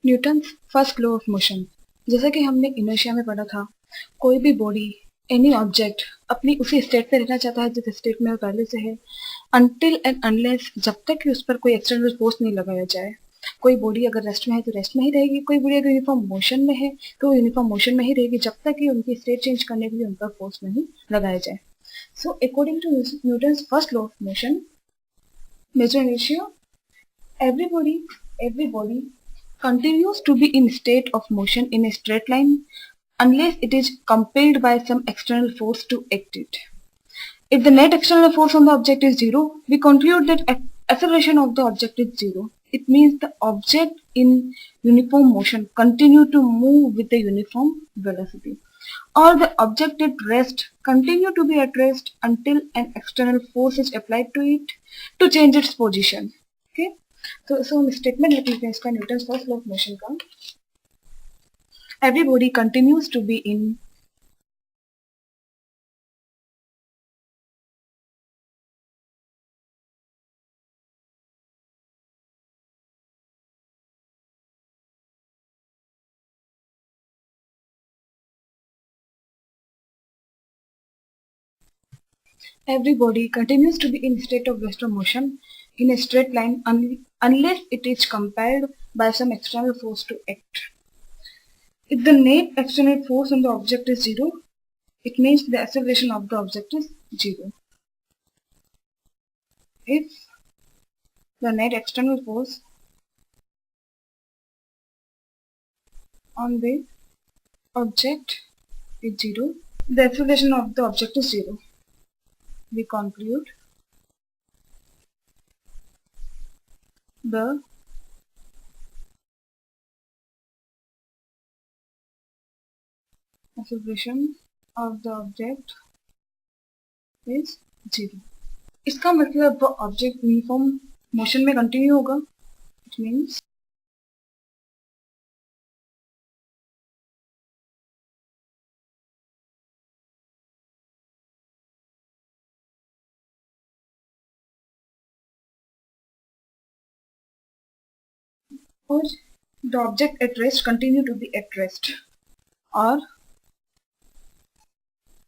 Newton's first law of motion. जैसा कि हमने इनर्शिया में पढ़ा था, कोई भी बॉडी, एनी ऑब्जेक्ट अपनी उसी स्टेट पे रहना चाहता है जिस स्टेट में वो पहले से है, अनटिल एंड अनलेस, जब तक कि उस पर कोई एक्सटर्नल फोर्स नहीं लगाया जाए। कोई बॉडी अगर रेस्ट में है तो रेस्ट में ही रहेगी, कोई बॉडी अगर यूनिफॉर्म मोशन में है तो यूनिफॉर्म मोशन में ही रहेगी, जब तक कि उनकी स्टेट चेंज करने के लिए उन पर फोर्स नहीं लगाया जाए। So according to Newton's first law of motion, major inertia, every body continues to be in state of motion in a straight line unless it is compelled by some external force to act it. If the net external force on the object is zero, we conclude that acceleration of the object is zero. It means the object in uniform motion continue to move with a uniform velocity, or the object at rest continue to be at rest until an external force is applied to it to change its position. Okay, so हम statement लिख लेते हैं इसका, Newton's first law of motion का। Every body continues to be in every body continues to be in state of rest or motion in a straight line unless it is compelled by some external force to act. If the net external force on the object is zero, it means the acceleration of the object is zero. If the net external force on the object is zero, the acceleration of the object is zero. We conclude the acceleration of the object is zero. इसका मतलब वो object uniform motion में continue होगा। It means or the object at rest continue to be at rest, or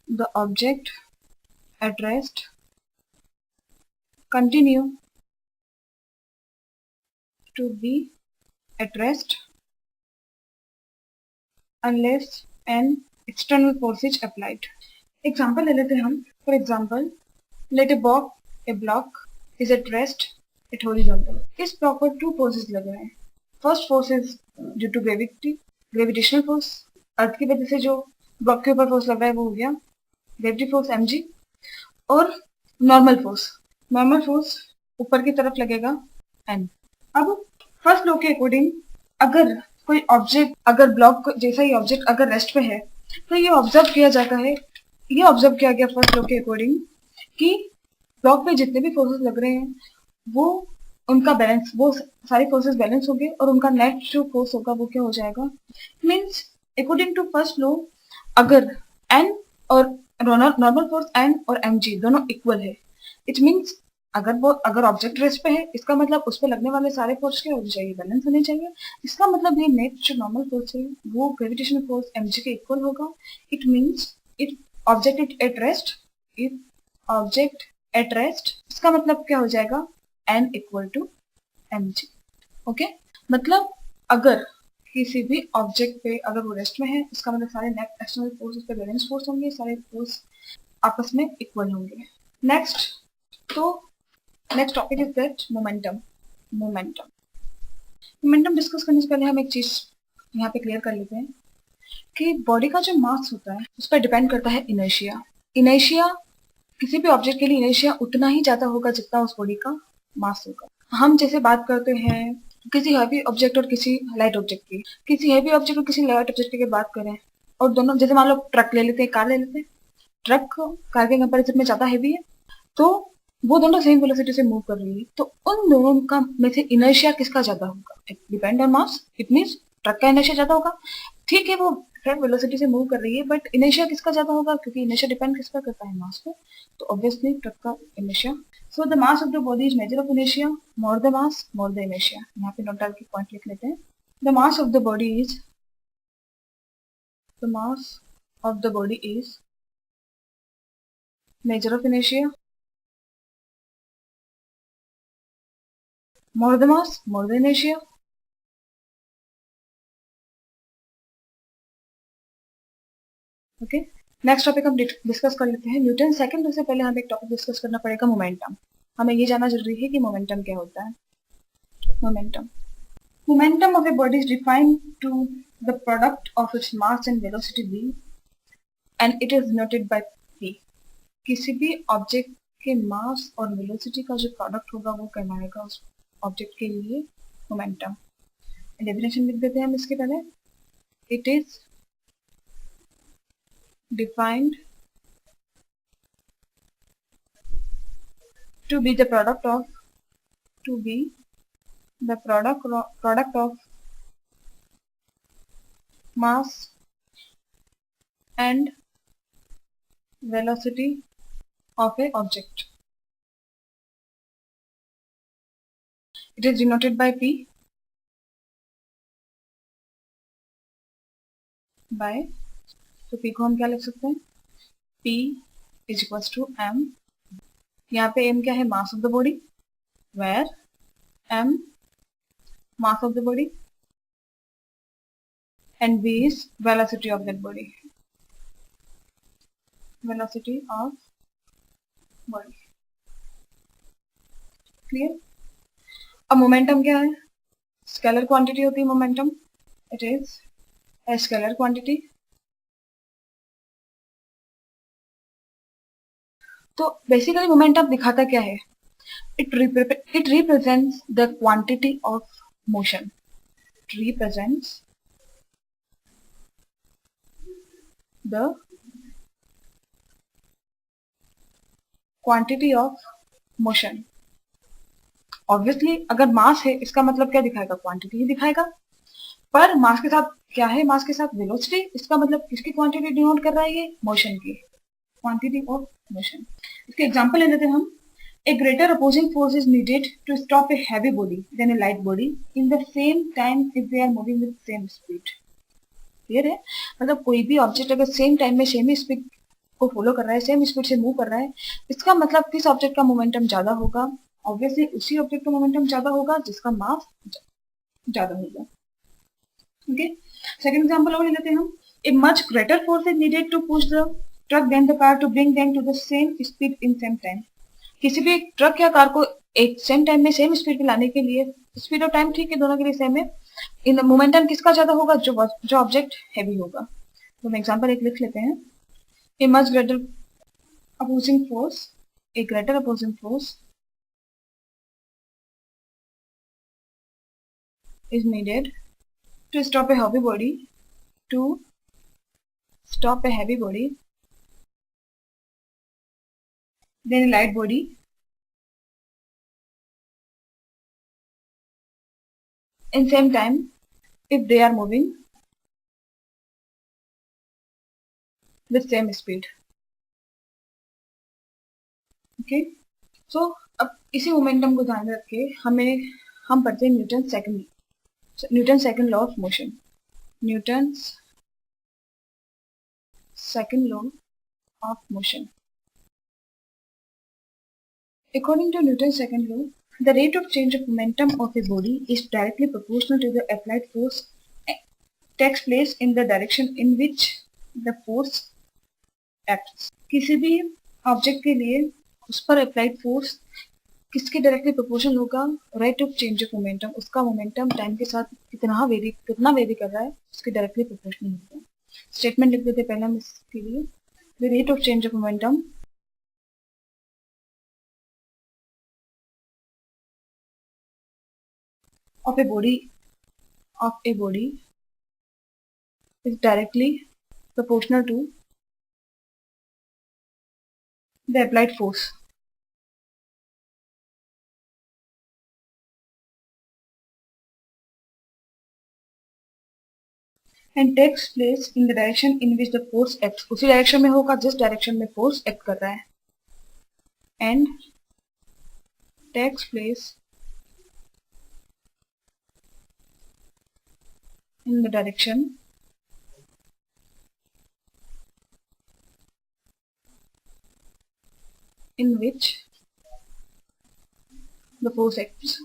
the object at rest continue to be at rest unless an external force is applied. Example ले लेते हैं हम। For example, let a block is at rest at horizontal. इस block पर two forces लग रहे हैं। First force is due to gravitational force, earth की वजह से जो ब्लॉक के ऊपर फोर्स लग रहा है वो हो गया ग्रेविटी फोर्स mg, और नॉर्मल फोर्स ऊपर की तरफ लगेगा n। अब फर्स्ट लॉ के अकॉर्डिंग अगर कोई ऑब्जेक्ट, अगर ब्लॉक जैसा ही ऑब्जेक्ट अगर रेस्ट पे है तो ये ऑब्जर्व किया जाता है, ये ऑब्जर्व किया गया फर्स्ट लॉ के अकॉर्डिंग कि ब्लॉक पे जितने भी फोर्सेस लग रहे हैं वो उनका बैलेंस, वो सारी फोर्सेस बैलेंस होंगे और उनका नेट जो फोर्स होगा वो क्या हो जाएगा। Means according to first law, अगर n और नॉर्मल फोर्स n और mg दोनों इक्वल है, इट मीन्स अगर ऑब्जेक्ट रेस्ट पे है, इसका मतलब उस पर लगने वाले सारे फोर्स क्या होने चाहिए, बैलेंस होने चाहिए। इसका मतलब ये नेट जो नॉर्मल फोर्स है वो ग्रेविटेशनल फोर्स mg के इक्वल होगा। It means it object at rest, if object at rest, इसका मतलब क्या हो जाएगा, n equal to mg। Okay, मतलब अगर किसी भी ऑब्जेक्ट पे अगर वो रेस्ट में है, इसका मतलब सारे नेट एक्सटर्नल फोर्स उस पर बैलेंस फोर्स होंगे, सारे फोर्स आपस में इक्वल होंगे। Next topic is that momentum discuss करने से पहले हम एक चीज यहाँ पे क्लियर कर लेते हैं कि बॉडी का जो मास होता है उस पर डिपेंड करता है इनर्शिया। किसी भी ऑब्जेक्ट के लिए इनर्शिया उतना ही ज्यादा होगा जितना उस बॉडी का मास होगा। हम जैसे बात करते हैं किसी हैवी ऑब्जेक्ट और किसी लाइट ऑब्जेक्ट की, किसी हैवी ऑब्जेक्ट और किसी लाइट ऑब्जेक्ट की बात करें, और दोनों, जैसे मान लो ट्रक ले लेते हैं, कार ले लेते हैं, ट्रक कार के कंपेरिजन में ज्यादा हैवी है तो वो दोनों सेम वेलोसिटी से मूव कर रही है, तो उन दोनों का में से इनर्शिया किसका ज्यादा होगा, depend on mass. It means truck का इनर्शिया ज्यादा होगा। ठीक है, वो सेम वेलोसिटी से मूव कर रही है, बट इनर्शिया किसका ज्यादा होगा, क्योंकि इनर्शिया डिपेंड किसका करता है, मास पे, तो ऑब्वियसली ट्रक का inertia. So the mass of the body is measure of inertia, more the mass more the inertia. यहाँ पे नोट डाल के पॉइंट लिख लेते हैं। The The mass of the body is measure of inertia. More the mass, more the inertia. Okay, next topic हम discuss कर लेते हैं न्यूटन सेकंड लॉ से पहले हमें एक टॉपिक डिस्कस करना पड़ेगा मोमेंटम. हमें ये जानना जरूरी है कि मोमेंटम क्या होता है. Momentum of a body is defined to the product of its mass and velocity v and it is denoted by p. किसी भी ऑब्जेक्ट के मास और वेलोसिटी का जो प्रोडक्ट होगा वो कहलाएगा उस ऑब्जेक्ट के लिए मोमेंटम. डेफिनेशन लिख देते हैं हम इसके पहले. It is defined to be the product of mass and velocity of a object. It is denoted by P तो P को हम क्या लिख सकते हैं. P is equals to m. यहाँ पे m क्या है, mass of the body, where m mass of the body and v is velocity of that body. Velocity of body. Clear. अब मोमेंटम क्या है, स्केलर क्वांटिटी होती है momentum. It is a scalar quantity. तो basically momentum दिखाता क्या है, it represents the quantity of motion. It represents the quantity of motion. Obviously अगर मास है इसका मतलब क्या दिखाएगा, क्वांटिटी ही दिखाएगा. पर मास के साथ क्या है, मास के साथ वेलोसिटी, इसका मतलब किसकी क्वांटिटी डिनोट कर रहा है, ये मोशन की क्वांटिटी ऑफ मोशन. इसके एग्जांपल ले लेते हैं हम. A greater opposing force is needed to stop a heavy body than a light body in the same time if they are moving with same speed. Clear है. मतलब कोई भी object अगर सेम टाइम में सेम स्पीड को follow कर रहा है, सेम स्पीड से मूव कर रहा है, इसका मतलब किस ऑब्जेक्ट का मोमेंटम ज्यादा होगा. ऑब्वियसली उसी ऑब्जेक्ट का मोमेंटम ज्यादा होगा जिसका मास ज्यादा होगा. ओके, सेकंड एग्जांपल और ले लेते हैं हम. A much greater force is needed to push the truck than the car to bring them to the same speed in same time. किसी भी ट्रक या कार को एक सेम टाइम में सेम स्पीड पे लाने के लिए स्पीड और टाइम ठीक है, दोनों के लिए सेम है. इन मोमेंटम किसका ज्यादा होगा, जो ऑब्जेक्ट हैवी होगा. तो हम एग्जांपल एक लिख लेते हैं. A much greater opposing force, A greater opposing force is needed to stop a heavy body than a light body in same time if they are moving with same speed. Okay, so अब इसी momentum को ध्यान में रख के हम पढ़ते हैं Newton second law of motion. Newton's second law of motion. According to Newton's second law, the rate of change of momentum of a body is directly proportional to the applied force takes place in the direction in which the force acts. किसी भी object के लिए उस पर applied force किसके directly proportional होगा, rate of change of momentum. उसका momentum time के साथ कितना वेरी कर रहा है उसके डायरेक्टली प्रोपोर्शनल होगा. स्टेटमेंट लिख देते पहले हम इसके लिए. The rate of change of momentum of a body is directly proportional to the applied force. And takes place in the direction in which the force acts. उसी डायरेक्शन में होगा जिस डायरेक्शन में फोर्स एक्ट कर रहा है. And takes place in the direction in which the force acts.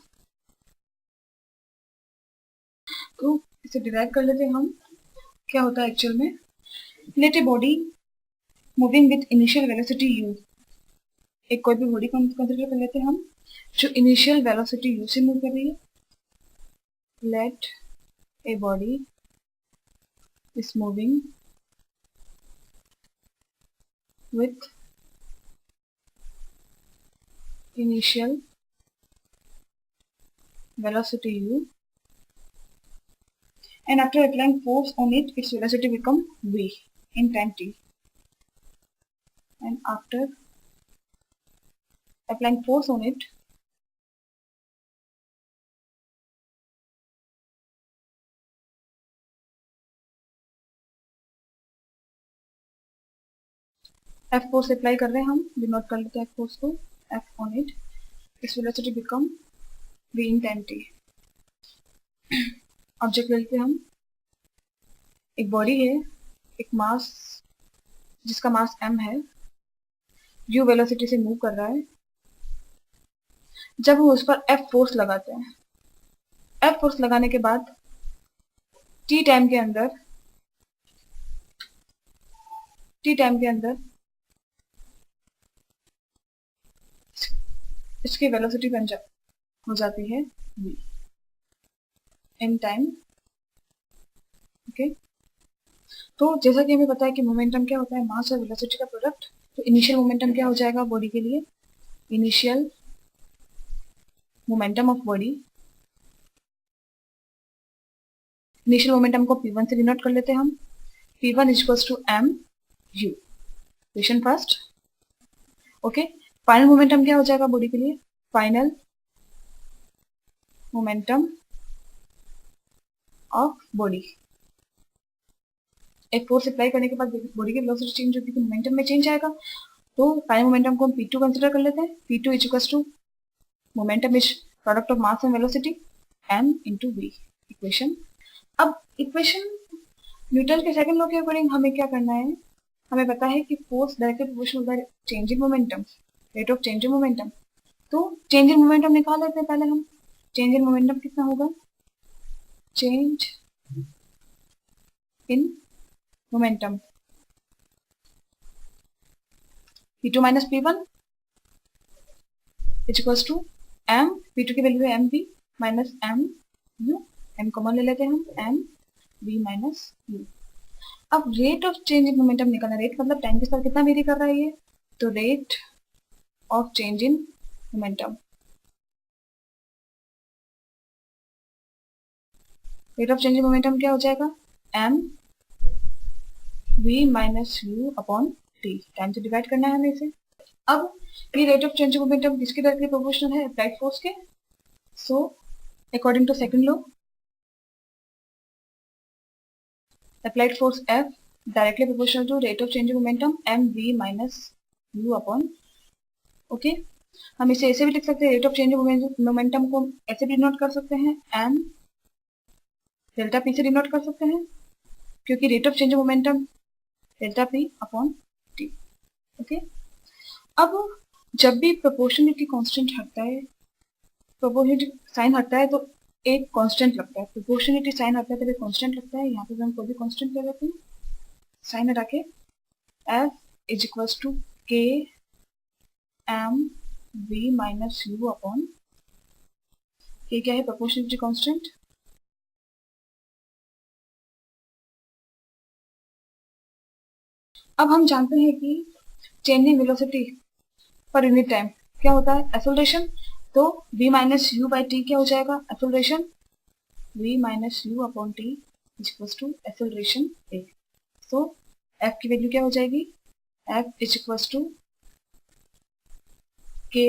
तो इसे डिराइव कर लेते हैं हम, क्या होता है एक्चुअल में. Let a body moving with initial velocity u, एक कोई भी बॉडी कंसिडर कर लेते हैं हम जो इनिशियल वेलोसिटी u से मूव कर रही है. Let a body is moving with initial velocity u, and after applying force on it, its velocity become v in time t. And after applying force on it, f force apply कर रहे हैं हम, denote कर लेते हैं f force को, f on it, its velocity become v in time t. Object लेते हैं हम, एक बॉडी है, एक मास जिसका मास m है, u वेलोसिटी से मूव कर रहा है. जब हम उस पर f फोर्स लगाते हैं, f फोर्स लगाने के बाद t टाइम के अंदर इसकी वेलोसिटी हो जाती है v इन टाइम. ओके, तो जैसा कि हमें पता है कि मोमेंटम क्या होता है, मास और वेलोसिटी का प्रोडक्ट. तो इनिशियल मोमेंटम क्या हो जाएगा बॉडी के लिए, initial momentum of body, initial momentum को p1 से डिनोट कर लेते हैं हम. p1 is equals to m u, question first. Okay, final momentum क्या हो जाएगा बॉडी के लिए, फाइनल मोमेंटम ऑफ बॉडी. एक फोर्स अप्लाई करने के बाद बॉडी की वेलोसिटी चेंज होगी तो मोमेंटम में चेंज आएगा. तो फाइनल मोमेंटम को हम p2 कंसीडर कर लेते हैं. p2 is equals to momentum is product of mass and velocity m into v. Equation. अब इक्वेशन न्यूटन के सेकंड लॉ के अकॉर्डिंग हमें क्या करना है, हमें पता है कि force directly proportional to the change in momentum, rate of change in momentum. तो चेंज इन मोमेंटम निकाल लेते हैं पहले हम. चेंज इन मोमेंटम कितना होगा, change in momentum p2 minus p1 is equals to m, p2 की वैल्यू है mv minus m u, m common ले लेते हैं हम, m v माइनस u. अब rate of change in momentum निकालना, रेट मतलब टाइम के साथ कितना वेरी कर रहा है ये, तो rate of change in momentum, rate of change in momentum क्या हो जाएगा, m v minus u upon t. Time से डिवाइड करना है हमें इसे. अब ये rate of change in momentum किसके डायरेक्टली प्रोपोर्शनल है, अप्लाइड फोर्स के. So according to second law, applied force F directly proportional to rate of change of momentum mv minus u upon. Okay, हम इसे ऐसे भी लिख सकते हैं, rate of change of momentum को ऐसे भी डिनोट कर सकते हैं, m डेल्टा p से डिनोट कर सकते हैं, क्योंकि rate of change of momentum delta p upon t. Okay, अब जब भी प्रोपोर्शनलिटी कांस्टेंट हटता है, प्रोपोर्शनलिटी साइन हटता है तो एक कांस्टेंट लगता है, प्रोपोर्शनलिटी साइन आता है तब एक कांस्टेंट लगता है. यहाँ पे हम कोई भी कांस्टेंट ले लेते हैं, साइन हटा के, f is equals to k m v minus u upon k. क्या है, प्रोपोर्शनलिटी कांस्टेंट. अब हम जानते हैं कि changing velocity per unit time क्या होता है, एक्सेलरेशन. तो v minus u by t क्या हो जाएगा, acceleration, v minus u upon t is equals to acceleration a. So f की वैल्यू क्या हो जाएगी, f is equals to k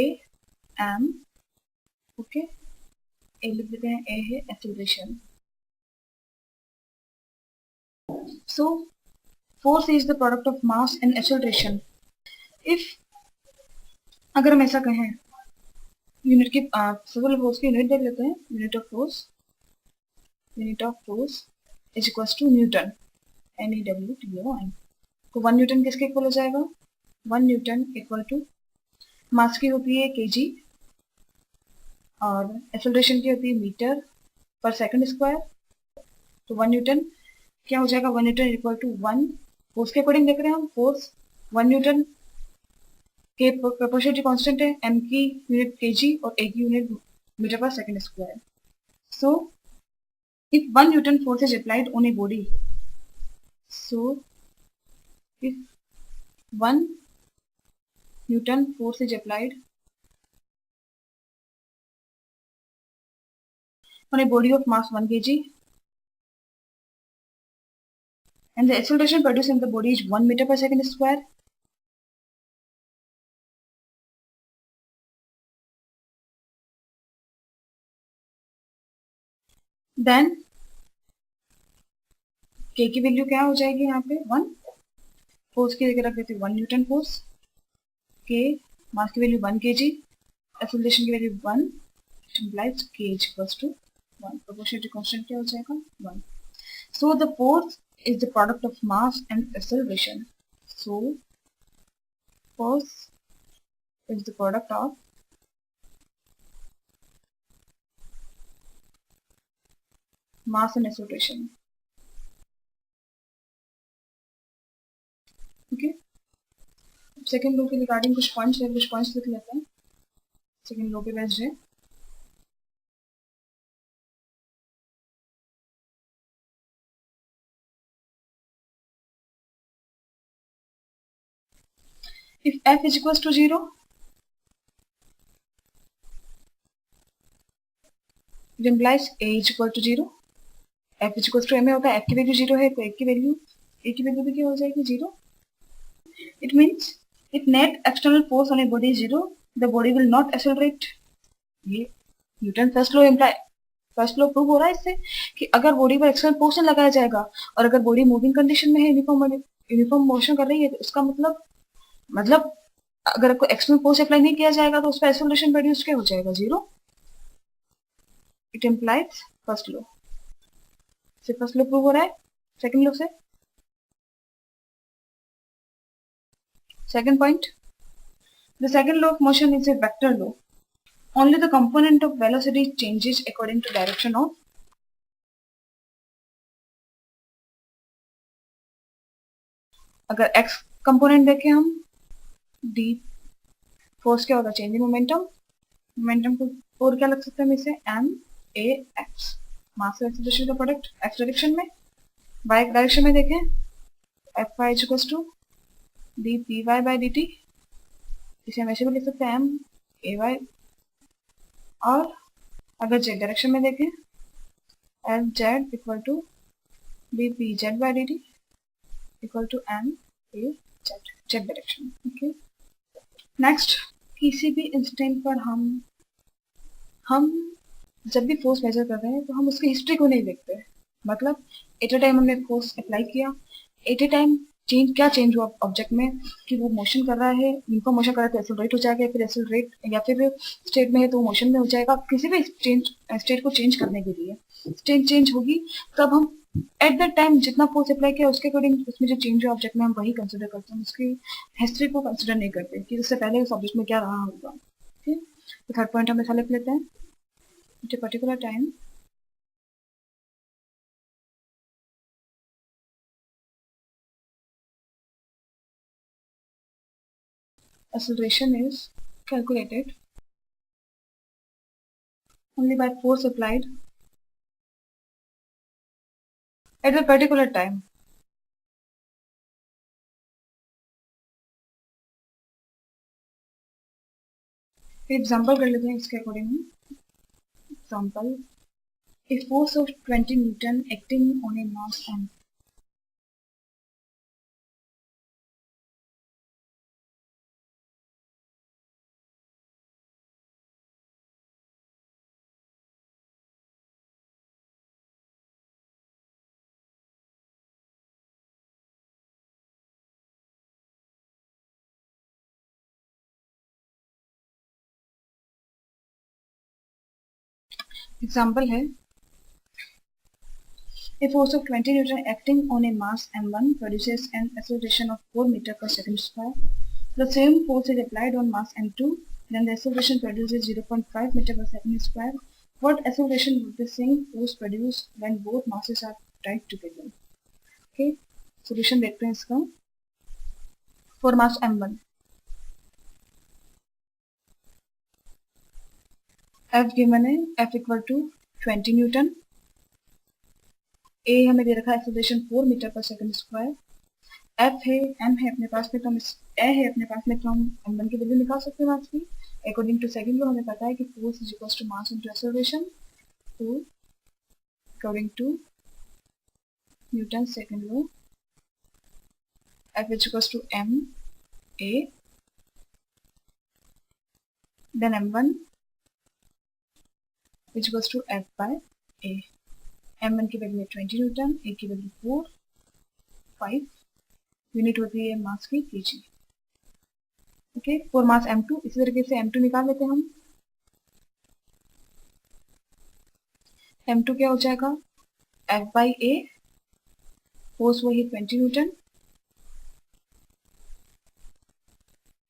m. Okay, a लिख देते हैं, a है acceleration. So force is the product of mass and acceleration. If अगर हम ऐसा कहें, यूनिट की फोर्स की यूनिट देख लेते हैं, unit of force is equals to newton, NEWTON। तो 1 न्यूटन किसके इक्वल हो जाएगा? 1 न्यूटन इक्वल टू मास की होती है kg और एक्सेलरेशन की होती है मीटर पर सेकंड स्क्वायर। तो 1 न्यूटन क्या हो जाएगा? 1 न्यूटन इक्वल टू 1 फोर्स के अकॉर्डिंग देख रहे हैं हम। फोर्स 1 न्यूटन के प्रोपोर्शनलिटी कांस्टेंट है, m की यूनिट kg और a की यूनिट मीटर पर second square. So if 1 Newton force is applied on a body, so if 1 Newton force is applied on a body of mass 1 kg and the acceleration produced in the body is 1 meter per second square, then k की value क्या हो जाएगी? यहाँ पे 1, force की जगह रख देते 1 न्यूटन फोर्स, k मास की वैल्यू 1 kg, एक्सेलरेशन की value 1, it implies k is equals to 1, proportionality constant क्या हो जाएगा? 1। So the force is the product of mass and acceleration. So force is the product of mass and acceleration. Okay. Second law के regarding कुछ points लिख लेते हैं। Second लो पे based है। If f is equals to 0, it implies a is equal to 0। f is equals to m में होता है, f की वैल्यू 0 है तो a की वैल्यू भी क्या हो जाएगी? 0। It means if net external force on a body is 0, the body will not accelerate। ये न्यूटन फर्स्ट लॉ प्रूव हो रहा है इससे कि अगर बॉडी पर एक्सटर्नल फोर्स लगाया जाएगा और अगर बॉडी मूविंग कंडीशन में है, यूनिफॉर्म मोशन कर रही है, तो इसका मतलब अगर आपको एक्सटर्नल फोर्स अप्लाई नहीं किया जाएगा तो उसका एक्सेलरेशन प्रोड्यूस क्या हो जाएगा? 0। इट इम्प्लाइज फर्स्ट लॉ से फर्स्ट लॉ प्रूव हो रहा है सेकंड लॉ से। Second point, the second law of motion is a vector law. Only the component of velocity changes according to direction of अगर x component देखें हम, d force क्या होगा? चेंज इन मोमेंटम को और क्या लग सकता है इसे? m a x, मास और एक्सेलरेशन का प्रोडक्ट x डायरेक्शन में। y डायरेक्शन में देखें f y equals to d p y by dt, इसे हम ऐसे भी लिख सकते हैं m a y। और अगर z डायरेक्शन में देखें f z equal to d p z by dt equal to m a z direction. Okay, next, किसी भी इंस्टेंट पर हम जब भी फोर्स मेजर कर रहे हैं तो हम उसकी हिस्ट्री को नहीं देखते। मतलब एट ए टाइम हमने फोर्स अप्लाई किया, एट ए टाइम क्या चेंज हुआ ऑब्जेक्ट में कि वो मोशन कर रहा है, यूनिफॉर्म मोशन कर रहा है तो एक्सेलरेट हो जाएगा, फिर एक्सेलरेट या फिर स्टेट में है तो मोशन में हो जाएगा। किसी भी स्टेट को चेंज करने के लिए स्टेट चेंज होगी तब हम एट द टाइम जितना फोर्स अप्लाई किया उसके अकॉर्डिंग उसमें जो चेंज हुआ ऑब्जेक्ट में हम वही कंसिडर करते हैं, उसकी हिस्ट्री को कंसिडर नहीं करते कि उससे पहले उस ऑब्जेक्ट में क्या रहा होगा। ठीक, तो थर्ड पॉइंट हम ऐसा लिख लेते हैं, at a particular time acceleration is calculated only by force applied at a particular time। Example कर लेते हैं इसके according. Example, a force of 20 Newton acting on a mass m। Example है A force of 20 Newton acting on a mass m1 produces an acceleration of 4 meter per second square. The same force is applied on mass m2, then the acceleration produces 0.5 meter per second square. What acceleration would the same force produce when both masses are tied together? Okay, solution देखते हैं इसका. For mass m1, F given है, F equal to 20 Newton. A हमें दे रखा है acceleration 4 metre पर second square. F है, M है अपने पास में, तो हम A है अपने पास में, तो हम m1 की वैल्यू निकाल सकते हैं मास की. अकॉर्डिंग टू सेकंड लॉ हमें पता है कि force is equal to mass into acceleration. तो according to Newton second law, F is equals to m a, then m1 is equals to F by a. m1 की value है 20 Newton, a की value 4, 5, unit होती है मास की kg. Okay, for mass m2 इसी तरीके से m2 निकाल लेते हैं हम. m2 क्या हो जाएगा, F by a, फोर्स वही 20 न्यूटन,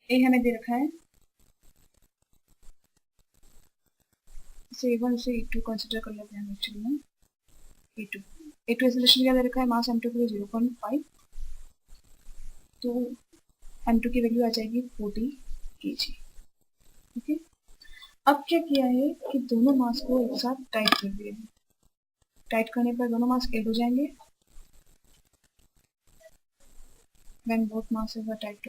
a हमें दे रखा है, इसे A1 इसे A2 कंसिडर कर लेते हैं एक्चुअली में. A2 एक्सेलरेशन क्या दे रखा है, मास m2 के लिए 0.5, तो m2 की वैल्यू आ जाएगी 40 kg. ओके, अब क्या किया है कि दोनों मास को एक साथ टाइट कर दिया है. टाइट करने पर दोनों मास ऐड हो जाएंगे. When both masses are tight,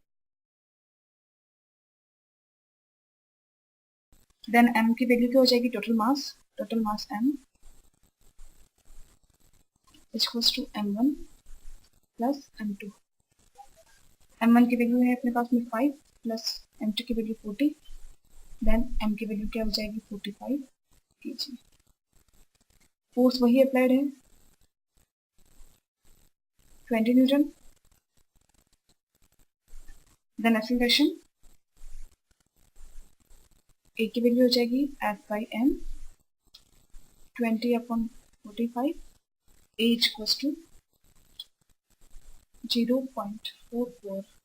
then m की वैल्यू क्या हो जाएगी, total mass m equals to m1 plus m2. m1 की वैल्यू है अपने पास में 5 प्लस m2 की वैल्यू 40, देन m की वैल्यू क्या हो जाएगी 45 kg. फोर्स वही अप्लाइड है 20 न्यूटन, देन एक्सेलरेशन A की वैल्यू हो जाएगी F by m 20 upon 45, A equals to 0.44